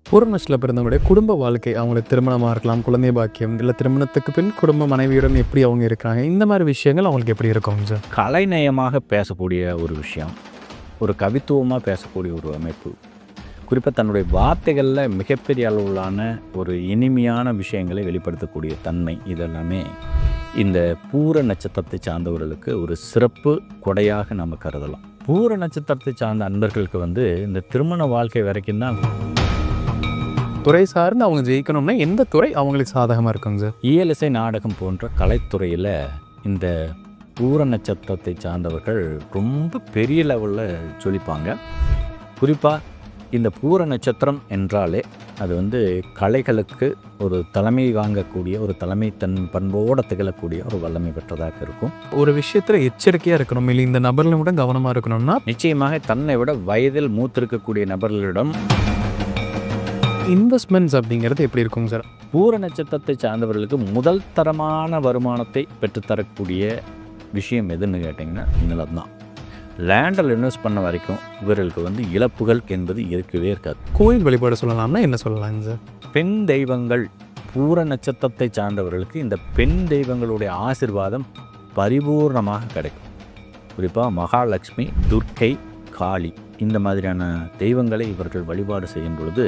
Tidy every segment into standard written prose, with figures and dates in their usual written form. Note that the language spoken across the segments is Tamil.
பூரண பிறந்தவங்களுடைய குடும்ப வாழ்க்கை, அவங்களுக்கு திருமணமா இருக்கலாம், குழந்தை பாக்கியம், இல்ல திருமணத்துக்கு பின் குடும்ப மனைவியுடன் எப்படி அவங்க இருக்கிறாங்க, இந்த மாரி விஷயங்கள் அவங்களுக்கு எப்படி இருக்குங்க சார்? கலைநயமாக பேசக்கூடிய ஒரு விஷயம், ஒரு கவித்துவமாக பேசக்கூடிய ஒரு அமைப்பு, குறிப்பாக தன்னுடைய வார்த்தைகளில் மிகப்பெரிய அளவிலான ஒரு இனிமையான விஷயங்களை வெளிப்படுத்தக்கூடிய தன்மை, இதெல்லாமே இந்த பூர நட்சத்திரத்தை சார்ந்தவர்களுக்கு ஒரு சிறப்பு கொடையாக நம்ம கருதலாம். பூர நட்சத்திரத்தை சார்ந்த அன்பர்களுக்கு இந்த திருமண வாழ்க்கை வரைக்கும் தான் துறை சார்ந்து அவங்க ஜெயிக்கணும்னா எந்த துறை அவங்களுக்கு சாதகமாக இருக்குங்க சார்? இயலிசை நாடகம் போன்ற கலைத்துறையில் இந்த பூர நட்சத்திரத்தை சார்ந்தவர்கள் ரொம்ப பெரிய லெவலில் ஜொலிப்பாங்க. குறிப்பாக இந்த பூர நட்சத்திரம் என்றாலே அது கலைகளுக்கு ஒரு தலைமை வாங்கக்கூடிய, ஒரு தலைமை பண்போடு திகழக்கூடிய ஒரு வல்லமை பெற்றதாக இருக்கும். ஒரு விஷயத்தில் எச்சரிக்கையாக இருக்கணும், இல்லை இந்த நபர்களை விட கவனமாக இருக்கணும்னா நிச்சயமாக தன்னை விட வயதில் மூத்திருக்கக்கூடிய நபர்களிடம் இன்வெஸ்ட்மெண்ட்ஸ் அப்படிங்கிறது எப்படி இருக்குங்க சார்? பூர நட்சத்திரத்தை சார்ந்தவர்களுக்கு முதல் தரமான வருமானத்தை பெற்றுத்தரக்கூடிய விஷயம் எதுன்னு கேட்டிங்கன்னா நிலம் தான். லேண்டில் இன்வெஸ்ட் பண்ண வரைக்கும் இவர்களுக்கு இழப்புகள் என்பது இருக்கவே இருக்காது. கோயில் வழிபாடு சொல்லலாம்னா என்ன சொல்லலாங்க சார்? பெண் தெய்வங்கள், பூர நட்சத்திரத்தை சார்ந்தவர்களுக்கு இந்த பெண் தெய்வங்களுடைய ஆசீர்வாதம் பரிபூர்ணமாக கிடைக்கும். குறிப்பாக மகாலட்சுமி, துர்க்கை, காளி இந்த மாதிரியான தெய்வங்களை இவர்கள் வழிபாடு செய்யும் பொழுது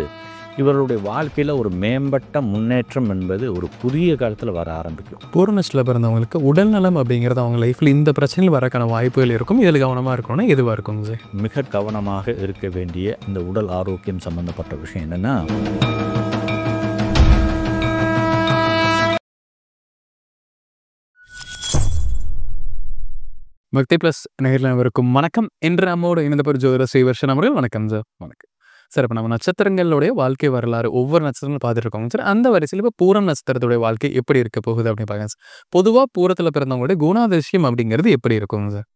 இவர்களுடைய வாழ்க்கையில் ஒரு மேம்பட்ட முன்னேற்றம் என்பது ஒரு புதிய காலத்தில் வர ஆரம்பிக்கும். பூரணத்தில் பிறந்தவங்களுக்கு உடல்நலம் அப்படிங்கிறது அவங்க லைஃப்பில் இந்த பிரச்சனைகள் வரக்கான வாய்ப்புகள் இருக்கும். இதில் கவனமாக இருக்கணும்னா எதுவாக இருக்குங்க சார்? மிக கவனமாக இருக்க வேண்டிய இந்த உடல் ஆரோக்கியம் சம்பந்தப்பட்ட விஷயம் என்னென்னா, பக்தி ப்ளஸ் நேரில் அனைவருக்கும் வணக்கம். இன்று நம்மோடு இணைந்தபர் ஜோதிடர் ஸ்ரீவர்ஷன் அவர்கள். வணக்கம் சார். வணக்கம் சார். இப்போ நம்ம நட்சத்திரங்களுடைய வாழ்க்கை வரலாறு ஒவ்வொரு நட்சத்திரங்களும் பார்த்துருக்கோங்க சார். அந்த வரிசையில் இப்போ பூரம் நட்சத்திரத்துடைய வாழ்க்கை எப்படி இருக்க போகுது அப்படின்னு பார்க்க சார். பொதுவாக பூரத்தில் பிறந்தவங்களுடைய குணாதிசயம் அப்படிங்கிறது எப்படி இருக்குங்க சார்?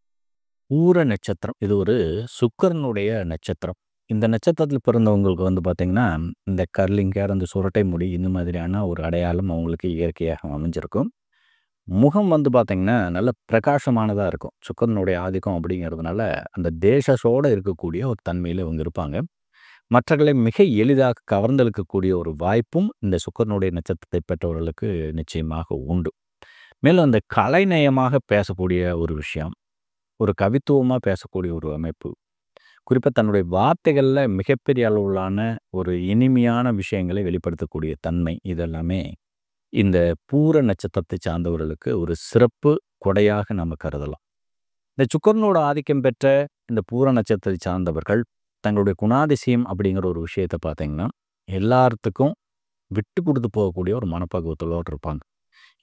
பூர நட்சத்திரம் இது ஒரு சுக்கிரனுடைய நட்சத்திரம். இந்த நட்சத்திரத்தில் பிறந்தவங்களுக்கு பார்த்திங்கன்னா இந்த கர்லிங் ஹேர், அந்த சுரட்டை முடி, இந்த மாதிரியான ஒரு அடையாளம் அவங்களுக்கு இயற்கையாக அமைஞ்சிருக்கும். முகம் பார்த்திங்கன்னா நல்ல பிரகாசமானதாக இருக்கும். சுக்கிரனுடைய ஆதிக்கம் அப்படிங்கிறதுனால அந்த தேசத்தோடு இருக்கக்கூடிய ஒரு தன்மையில் இவங்க இருப்பாங்க. மற்றவர்களை மிக எளிதாக கவர்ந்தெழுக்கக்கூடிய ஒரு வாய்ப்பும் இந்த சுக்கிரனுடைய நட்சத்திரத்தை பெற்றவர்களுக்கு நிச்சயமாக உண்டு. மேலும் அந்த கலைநயமாக பேசக்கூடிய ஒரு விஷயம், ஒரு கவித்துவமாக பேசக்கூடிய ஒரு அமைப்பு, குறிப்பாக தன்னுடைய வார்த்தைகளில் மிகப்பெரிய அளவிலான ஒரு இனிமையான விஷயங்களை வெளிப்படுத்தக்கூடிய தன்மை, இதெல்லாமே இந்த பூர நட்சத்திரத்தை சார்ந்தவர்களுக்கு ஒரு சிறப்பு கொடையாக நம்ம கருதலாம். இந்த சுக்கிரனோட ஆதிக்கம் பெற்ற இந்த பூர நட்சத்திரத்தை சார்ந்தவர்கள் தங்களுடைய குணாதிசயம் அப்படிங்கிற ஒரு விஷயத்தை பார்த்திங்கன்னா எல்லாத்துக்கும் விட்டு கொடுத்து போகக்கூடிய ஒரு மனப்பக்குவத்தோடு இருப்பாங்க.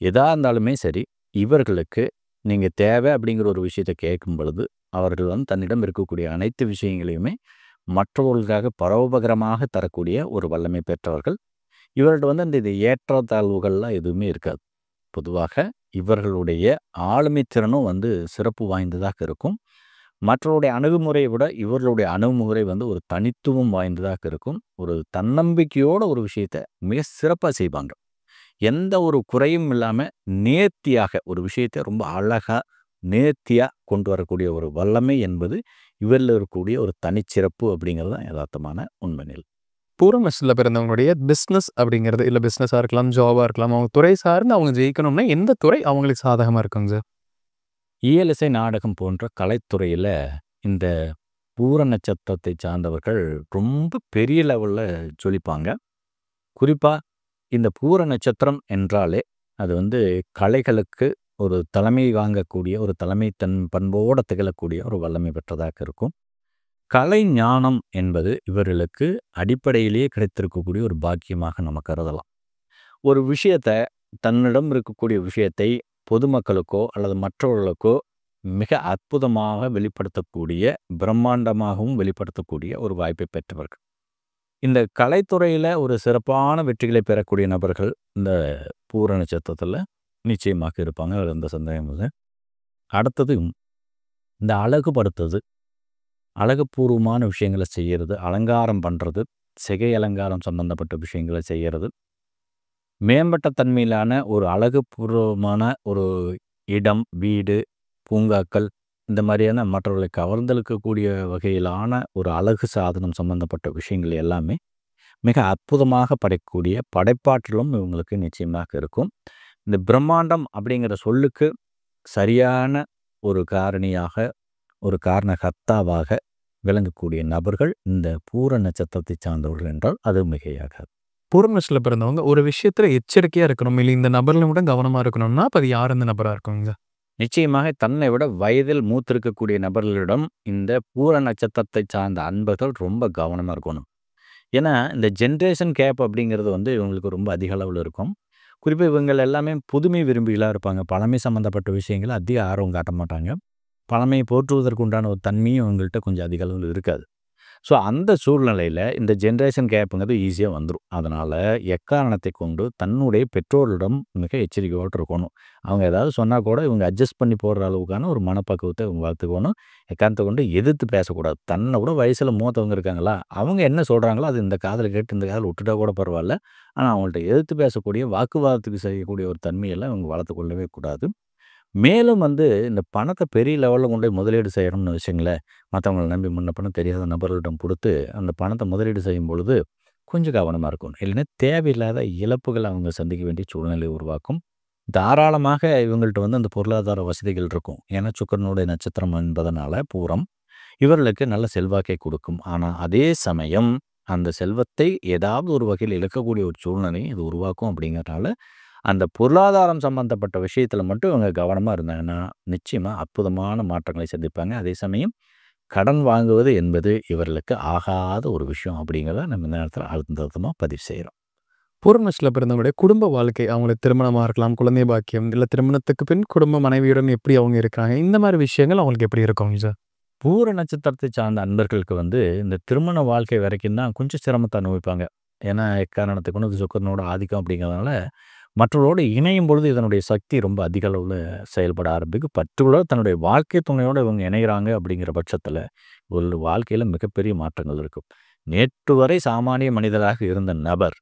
எதாக இருந்தாலுமே சரி, இவர்களுக்கு நீங்கள் தேவை அப்படிங்கிற ஒரு விஷயத்தை கேட்கும் பொழுது அவர்கள் தன்னிடம் இருக்கக்கூடிய அனைத்து விஷயங்களையுமே மற்றவர்களுக்காக பரோபகரமாக தரக்கூடிய ஒரு வல்லமை பெற்றவர்கள். இவர்கள்ட்ட இந்த ஏற்றத்தாழ்வுகள்லாம் எதுவுமே இருக்காது. பொதுவாக இவர்களுடைய ஆளுமை திறனும் சிறப்பு வாய்ந்ததாக இருக்கும். மற்றவருடைய அணுகுமுறையை விட இவர்களுடைய அணுகுமுறை ஒரு தனித்துவம் வாய்ந்ததாக இருக்கும். ஒரு தன்னம்பிக்கையோட ஒரு விஷயத்தை மிக சிறப்பாக செய்வாங்க. எந்த ஒரு குறையும் இல்லாமல் நேர்த்தியாக ஒரு விஷயத்தை ரொம்ப அழகாக நேர்த்தியாக கொண்டு வரக்கூடிய ஒரு வல்லமை என்பது இவரில் இருக்கக்கூடிய ஒரு தனிச்சிறப்பு அப்படிங்கிறது தான் யதார்த்தமான உண்மை நிலை. பூரணத்தில் பிறந்தவங்களுடைய பிஸ்னஸ் அப்படிங்கிறது, இல்லை பிஸ்னஸாக இருக்கலாம், ஜாபாக இருக்கலாம், அவங்க துறை சார்ந்து அவங்க ஜெயிக்கணும்னா எந்த துறை அவங்களுக்கு சாதகமாக இருக்குங்க சார்? இயலிசை நாடகம் போன்ற கலைத்துறையில் இந்த பூர நட்சத்திரத்தை சார்ந்தவர்கள் ரொம்ப பெரிய லெவலில் ஜொலிப்பாங்க. குறிப்பாக இந்த பூர நட்சத்திரம் என்றாலே அது கலைகளுக்கு ஒரு தலைமை வாங்கக்கூடிய, ஒரு தலைமை பண்போடு திகழக்கூடிய ஒரு வல்லமை பெற்றதாக இருக்கும். கலை ஞானம் என்பது இவர்களுக்கு அடிப்படையிலேயே கிடைத்திருக்கக்கூடிய ஒரு பாக்கியமாக நம்ம கருதலாம். ஒரு விஷயத்தை, தன்னிடம் இருக்கக்கூடிய விஷயத்தை பொதுமக்களுக்கோ அல்லது மற்றவர்களுக்கோ மிக அற்புதமாக வெளிப்படுத்தக்கூடிய, பிரம்மாண்டமாகவும் வெளிப்படுத்தக்கூடிய ஒரு வாய்ப்பை பெற்றவர்கள். இந்த கலைத்துறையில் ஒரு சிறப்பான வெற்றிகளை பெறக்கூடிய நபர்கள் இந்த பூர நட்சத்திரத்தில் நிச்சயமாக இருப்பாங்க. அதில் எந்த சந்தேகமும் இல்லை. அடுத்தது இந்த அழகுபடுத்துறது, அழகுபூர்வமான விஷயங்களை செய்கிறது, அலங்காரம் பண்ணுறது, சிகை அலங்காரம் சம்பந்தப்பட்ட விஷயங்களை செய்கிறது, மேம்பட்ட தன்மையிலான ஒரு அழகுபூர்வமான ஒரு இடம், வீடு, பூங்காக்கள், இந்த மாதிரியான மற்றவர்களை கவர்ந்தெழுக்கக்கூடிய வகையிலான ஒரு அழகு சாதனம் சம்பந்தப்பட்ட விஷயங்கள் எல்லாமே மிக அற்புதமாக படைக்கக்கூடிய படைப்பாற்றலும் இவங்களுக்கு நிச்சயமாக இருக்கும். இந்த பிரம்மாண்டம் அப்படிங்கிற சொல்லுக்கு சரியான ஒரு காரணியாக, ஒரு காரணகர்த்தாவாக விளங்கக்கூடிய நபர்கள் இந்த பூர நட்சத்திரத்தை சார்ந்தவர்கள் என்றால் அது மிகையாகாது. பூரம் நட்சத்திரத்துல பிறந்தவங்க ஒரு விஷயத்துல எச்சரிக்கையா இருக்கணும். இல்ல இந்த நபர்ல விட கவனமா இருக்கணும்னா, அப்ப அது யார் அந்த நபரா இருக்குங்க? நிச்சயமாக தன்னை விட வயதில் மூத்திருக்கக்கூடிய நபர்களிடம் இந்த பூர நட்சத்திரத்தை சார்ந்த அன்பர்கள் ரொம்ப கவனமா இருக்கணும். ஏன்னா, இந்த ஜென்ரேஷன் கேப் அப்படிங்கிறது வந்து இவங்களுக்கு ரொம்ப அதிக அளவுல இருக்கும். குறிப்பா இவங்கள் எல்லாமே புதுமை விரும்பிகளா இருப்பாங்க. பழமை சம்மந்தப்பட்ட விஷயங்கள அதிக ஆர்வம் காட்ட மாட்டாங்க. பழமையை போற்றுவதற்கு உண்டான ஒரு தன்மையும் இவங்கள்ட்ட கொஞ்சம் அதிக அளவுல இருக்காது. ஸோ, அந்த சூழ்நிலையில இந்த ஜென்ரேஷன் கேப்புங்கிறது ஈஸியா வந்துரும். அதனால எக்காரணத்தை கொண்டு தன்னுடைய பெற்றோரிடம் மிக எச்சரிக்கையோடு இருக்கணும். அவங்க ஏதாவது சொன்னா கூட இவங்க அட்ஜஸ்ட் பண்ணி போடுற அளவுக்கான ஒரு மனப்பக்குவத்தை இவங்க வளர்த்துக்கணும். எக்காரணத்தை கொண்டு எதிர்த்து பேசக்கூடாது. தன்னை விட வயசுல மூத்தவங்க இருக்காங்களா, அவங்க என்ன சொல்றாங்களோ அது இந்த காதுல கேட்டு இந்த காதுல விட்டுட்டா கூட பரவால்ல. ஆனா அவங்கள்ட்ட எதிர்த்து பேசக்கூடிய, வாக்குவாதத்துக்கு செய்யக்கூடிய ஒரு தன்மையெல்லாம் இவங்க வளர்த்துக் கொள்ளவே கூடாது. மேலும் வந்து இந்த பணத்த பெரிய லெவல்ல கொண்டு போய் முதலீடு செய்யணும்னு வச்சுக்கங்களேன், மத்தவங்கள நம்பி முன்ன பின்ன தெரியாத நபர்களிடம் குடுத்து, அந்த பணத்த முதலீடு செய்யும் பொழுது கொஞ்சம் கவனமா இருக்கணும். இல்லைன்னா தேவையில்லாத இழப்புகள அவங்க சந்திக்க வேண்டிய சூழ்நிலை உருவாக்கும். தாராளமாக இவங்கள்ட்ட வந்து அந்த பொருளாதார வசதிகள் இருக்கும். ஏன்னா சுக்கிரனுடைய நட்சத்திரம் என்பதனால பூரம், இவர்களுக்கு நல்ல செல்வாக்கை கொடுக்கும். ஆனா அதே சமயம் அந்த செல்வத்தை ஏதாவது ஒரு வகையில் இழக்கக்கூடிய ஒரு சூழ்நிலையை இது உருவாக்கும் அப்படிங்கிறனால, அந்த பொருளாதாரம் சம்பந்தப்பட்ட விஷயத்துல மட்டும் இவங்க கவனமா இருந்தாங்கன்னா, நிச்சயமா அற்புதமான மாற்றங்களை சந்திப்பாங்க. அதே சமயம் கடன் வாங்குவது என்பது இவர்களுக்கு ஆகாத ஒரு விஷயம் அப்படிங்கிறத நம்ம இந்த நேரத்துல அழுத்தமா பதிவு செய்றோம். பூரம் நட்சத்திரத்துல பிறந்தவங்களுடைய குடும்ப வாழ்க்கை, அவங்களுக்கு திருமணமா இருக்கலாம், குழந்தை பாக்கியம், இல்ல திருமணத்துக்கு பின் குடும்ப மனைவியுடன் எப்படி அவங்க இருக்கிறாங்க, இந்த மாரி விஷயங்கள் அவங்களுக்கு எப்படி இருக்குங்க சார்? பூர நட்சத்திரத்தை சார்ந்த அன்பர்களுக்கு வந்து இந்த திருமண வாழ்க்கை வரைக்கும் தான் கொஞ்சம் சிரமத்தை அனுபவிப்பாங்க. ஏன்னா எக்காரணத்தை கொண்டு இது சுக்கிரனோட ஆதிக்கம் அப்படிங்கிறதுனால, மற்றவர்களோடு இணையும் பொழுது இதனுடைய சக்தி ரொம்ப அதிக அளவுல செயல்பட ஆரம்பிக்கும். பர்ட்டிகுலரா தன்னுடைய வாழ்க்கை துணையோட இவங்க இணைகிறாங்க அப்படிங்கிற பட்சத்துல, ஒரு வாழ்க்கையில மிகப்பெரிய மாற்றங்கள் இருக்கும். நேற்று வரை சாமானிய மனிதராக இருந்த நபர்,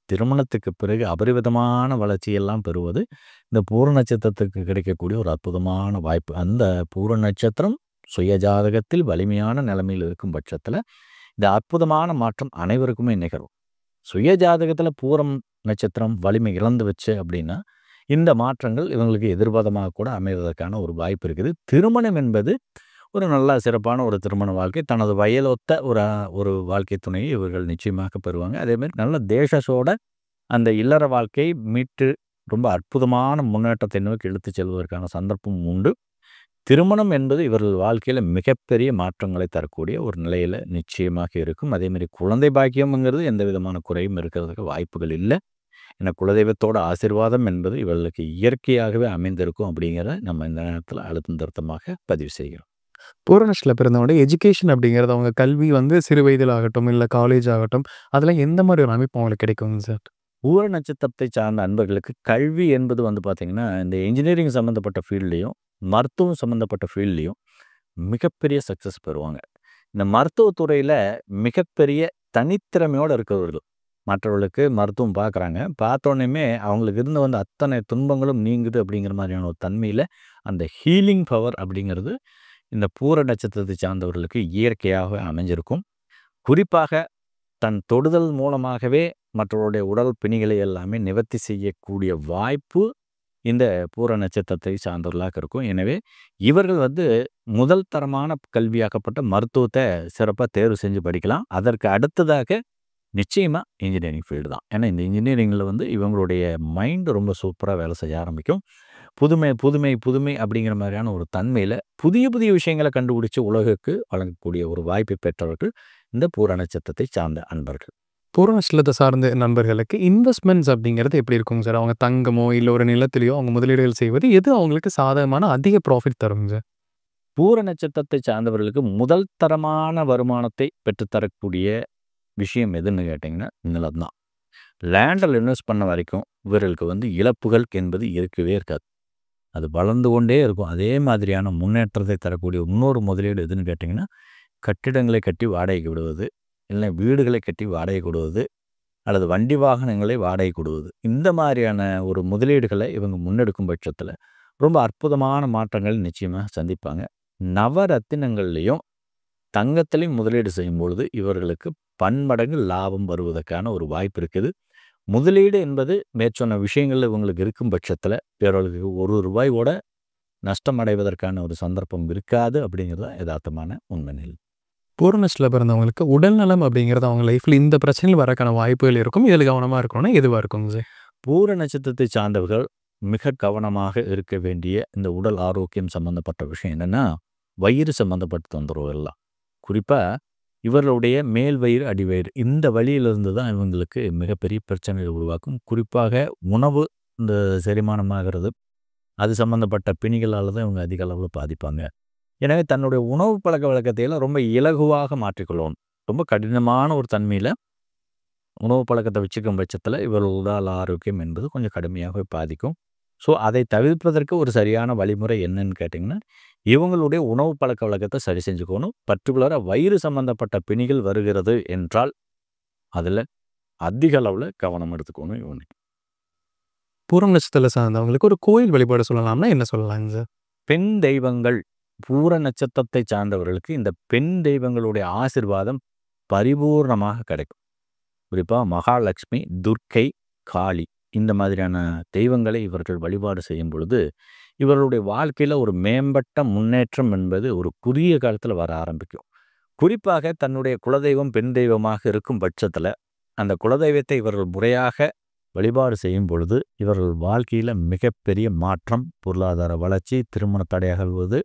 திருமணத்துக்கு பிறகு அபரிவிதமான வளர்ச்சியெல்லாம் பெறுவது, இந்த பூர நட்சத்திரத்துக்கு கிடைக்கக்கூடிய ஒரு அற்புதமான வாய்ப்பு. அந்த பூர நட்சத்திரம் சுய ஜாதகத்தில் வலிமையான நிலைமையில் இருக்கும் பட்சத்துல, இந்த அற்புதமான மாற்றம் அனைவருக்குமே நிகழும். சுய ஜாதகத்துல பூரம் நட்சத்திரம் வலிமை இழந்துருச்சு அப்படின்னா, இந்த மாற்றங்கள் இவங்களுக்கு எதிர்பாதமாக கூட அமைவதற்கான ஒரு வாய்ப்பு இருக்குது. திருமணம் என்பது ஒரு நல்ல சிறப்பான ஒரு திருமண வாழ்க்கை. தனது வயலொத்த ஒரு வாழ்க்கை துணையை இவர்கள் நிச்சயமாக பெறுவாங்க. அதேமாரி நல்ல தேசஸோட அந்த இல்லற வாழ்க்கை மீட்டு ரொம்ப அற்புதமான முன்னேற்றத்தை நோக்கி இழுத்துச் செல்வதற்கான சந்தர்ப்பம் உண்டு. திருமணம் என்பது இவர்கள் வாழ்க்கையில மிகப்பெரிய மாற்றங்களை தரக்கூடிய ஒரு நிலையில நிச்சயமாக இருக்கும். அதேமாரி குழந்தை பாக்கியம்ங்கிறது எந்த விதமான குறையும் இருக்கிறதுக்கு வாய்ப்புகள் இல்ல. ஏன்னா குலதெய்வத்தோட ஆசீர்வாதம் என்பது இவர்களுக்கு இயற்கையாகவே அமைந்திருக்கும் அப்படிங்கிறத நம்ம இந்த நேரத்துல அழுத்தம் திருத்தமாக பதிவு செய்கிறோம். பூரம் நட்சத்திரத்துல பிறந்தவங்களுடைய எஜுகேஷன் அப்படிங்கிறது அவங்க கல்வி வந்து சிறு வயதில் ஆகட்டும், இல்ல காலேஜ் ஆகட்டும், அதெல்லாம் எந்த மாரி ஒரு அமைப்பு அவங்களுக்கு கிடைக்குங்க சார்? பூர நட்சத்திரத்தை சார்ந்த அன்பர்களுக்கு கல்வி என்பது வந்து பார்த்தீங்கன்னா, இந்த இன்ஜினியரிங் சம்மந்தப்பட்ட ஃபீல்ட்லயும், மருத்துவம் சம்மந்தப்பட்ட ஃபீல்ட்லயும் மிகப்பெரிய சக்சஸ் பெறுவாங்க. இந்த மருத்துவத் துறையில மிகப்பெரிய தனித்திறமையோட இருக்கிறவர்கள். மற்றவர்களுக்கு மருத்துவம் பார்க்குறாங்க. பார்த்தோனேயுமே அவங்களுக்கு இருந்து வந்த அத்தனை துன்பங்களும் நீங்குது அப்படிங்கிற மாதிரியான ஒரு தன்மையில, அந்த ஹீலிங் பவர் அப்படிங்கிறது இந்த பூர நட்சத்திரத்தை சார்ந்தவர்களுக்கு இயற்கையாகவே அமைஞ்சிருக்கும். குறிப்பாக தன் தொடுதல் மூலமாகவே மற்றவருடைய உடல் பிணிகளை எல்லாமே நிவர்த்தி செய்யக்கூடிய வாய்ப்பு இந்த பூர நட்சத்திரத்தை சார்ந்தவர்களாக இருக்கும். எனவே இவர்கள் வந்து முதல் தரமான கல்வியாக்கப்பட்ட மருத்துவத்த சிறப்பா தேர்வு செஞ்சு படிக்கலாம். அதற்கு அடுத்ததாக நிச்சயமா இன்ஜினியரிங் ஃபீல்டு தான். ஏன்னா இந்த இன்ஜினியரிங்ல வந்து இவங்களுடைய மைண்ட் ரொம்ப சூப்பரா வேலை செய்ய ஆரம்பிக்கும். புதுமை, புதுமை, புதுமை அப்படிங்கிற மாதிரியான ஒரு தன்மையில புதிய, புதிய விஷயங்கள கண்டுபிடிச்சு உலகுக்கு வழங்கக்கூடிய ஒரு வாய்ப்பை பெற்றவர்கள் இந்த பூர நட்சத்திரத்தை சார்ந்த அன்பர்கள். பூரம் நட்சத்திரத்த சார்ந்த நண்பர்களுக்கு இன்வெஸ்ட்மென்ட்ஸ் அப்படிங்கிறது எப்படி இருக்குங்க சார்? அவங்க தங்கமோ, இல்ல ஒரு நிலத்திலயோ அவங்க முதலீடுகள் செய்வது எது அவங்களுக்கு சாதகமான அதிக ப்ராஃபிட் தருங்க சார்? பூர நட்சத்திரத்தை சார்ந்தவர்களுக்கு முதல் தரமான வருமானத்தை பெற்றுத்தரக்கூடிய விஷயம் எதுன்னு கேட்டிங்கன்னா, நிலம் தான். லேண்டில் இன்வெஸ்ட் பண்ண வரைக்கும் இவர்களுக்கு வந்து இழப்புகள் என்பது இருக்கவே இருக்காது. அது வளர்ந்து கொண்டே இருக்கும். அதே மாதிரியான முன்னேற்றத்தை தரக்கூடிய இன்னொரு முதலீடு எதுன்னு கேட்டிங்கன்னா, கட்டிடங்களை கட்டி வாடகைக்கு விடுவது, இல்லை வீடுகளை கட்டி வாடகைக்கு விடுவது, அல்லது வண்டி வாகனங்களை வாடகைக்கு விடுவது. இந்த மாதிரியான ஒரு முதலீடுகளை இவங்க முன்னெடுக்கும் பட்சத்துல, ரொம்ப அற்புதமான மாற்றங்கள் நிச்சயமா சந்திப்பாங்க. நவரத்தினங்கள்லயும், தங்கத்திலயும் முதலீடு செய்யும்பொழுது இவர்களுக்கு பன்மடங்கு லாபம் வருவதற்கான ஒரு வாய்ப்பு இருக்குது. முதலீடு என்பது மேற்சொன்ன விஷயங்கள்ல இவங்களுக்கு இருக்கும் பட்சத்தில் பிறர்களுக்கு ₹1 கூட நஷ்டம் அடைவதற்கான ஒரு சந்தர்ப்பம் இருக்காது அப்படிங்கிறது தான் யதார்த்தமான உண்மை நிலை. பூர நட்சத்திரத்துல பிறந்தவங்களுக்கு உடல்நலம் அப்படிங்கிறது அவங்க லைஃப்ல இந்த பிரச்சனைகள் வரக்கான வாய்ப்புகள் இருக்கும். இதில் கவனமா இருக்கணும்னா எதுவா இருக்குங்க சார்? பூர நட்சத்திரத்தை சார்ந்தவர்கள் மிக கவனமாக இருக்க வேண்டிய இந்த உடல் ஆரோக்கியம் சம்பந்தப்பட்ட விஷயம் என்னன்னா, வயிறு சம்பந்தப்பட்ட தொந்தரவு எல்லாம். குறிப்பாக இவர்களுடைய மேல் வயிறு, அடிவயிறு இந்த வழியிலிருந்து தான் இவங்களுக்கு மிகப்பெரிய பிரச்சனைகளை உருவாக்கும். குறிப்பாக உணவு இந்த செரிமானமாகிறது அது சம்மந்தப்பட்ட பிணிகளால் தான் இவங்க அதிக அளவில் பாதிப்பாங்க. எனவே தன்னுடைய உணவு பழக்க வழக்கத்தையெல்லாம் ரொம்ப இலகுவாக மாற்றிக்கொள்ளணும். ரொம்ப கடினமான ஒரு தன்மையில் உணவு பழக்கத்தை வச்சுக்கும் பட்சத்தில் இவர்கள் உடல் ஆரோக்கியம் என்பது கொஞ்சம் கடுமையாக பாதிக்கும். ஸோ அதை தவிர்ப்பதற்கு ஒரு சரியான வழிமுறை என்னன்னு கேட்டிங்கன்னா, இவங்களுடைய உணவு பழக்க வழக்கத்தை சரி செஞ்சுக்கணும். பர்டிகுலராக வயிறு சம்மந்தப்பட்ட பிணிகள் வருகிறது என்றால் அதில் அதிக அளவில் கவனம் எடுத்துக்கணும் இவங்க. பூரம் நட்சத்திரத்துல சார்ந்தவங்களுக்கு ஒரு கோயில் வழிபாடு சொல்லலாம்னா என்ன சொல்லலாங்க சார்? பெண் தெய்வங்கள் பூர நட்சத்திரத்தை சார்ந்தவர்களுக்கு இந்த பெண் தெய்வங்களுடைய ஆசீர்வாதம் பரிபூர்ணமாக கிடைக்கும். குறிப்பாக மகாலட்சுமி, துர்க்கை, காளி இந்த மாதிரியான தெய்வங்களை இவர்கள் வழிபாடு செய்யும் பொழுது இவர்களுடைய வாழ்க்கையில் ஒரு மேம்பட்ட முன்னேற்றம் என்பது ஒரு குறுகிய காலத்தில் வர ஆரம்பிக்கும். குறிப்பாக தன்னுடைய குலதெய்வம் பெண் தெய்வமாக இருக்கும் பட்சத்தில் அந்த குலதெய்வத்தை இவர்கள் முறையாக வழிபாடு செய்யும் பொழுது இவர்கள் வாழ்க்கையில் மிகப்பெரிய மாற்றம், பொருளாதார வளர்ச்சி, திருமண தடையாகுவது,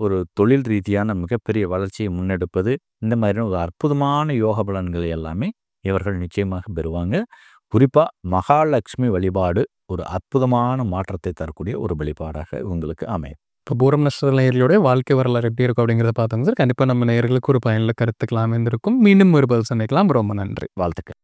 ஒரு தொழில் ரீதியான மிகப்பெரிய வளர்ச்சியை முன்னெடுப்பது இந்த மாதிரியான ஒரு அற்புதமான யோக பலன்களை எல்லாமே இவர்கள் நிச்சயமாக பெறுவாங்க. குறிப்பாக மகாலட்சுமி வழிபாடு ஒரு அற்புதமான மாற்றத்தை தரக்கூடிய ஒரு வழிபாடாக இவங்களுக்கு அமையும். இப்போ பூரம் நட்சத்திர நேயர்களுடைய வாழ்க்கை வரலாறு எப்படி இருக்கும் அப்படிங்கிறத பார்த்தோங்க சார். கண்டிப்பாக நம்ம நேயர்களுக்கு ஒரு பயனுள்ள கருத்துக்கள் அமைந்திருக்கும். மீண்டும் ஒரு பதில் சந்திக்கலாம். ரொம்ப நன்றி. வாழ்த்துக்கள்.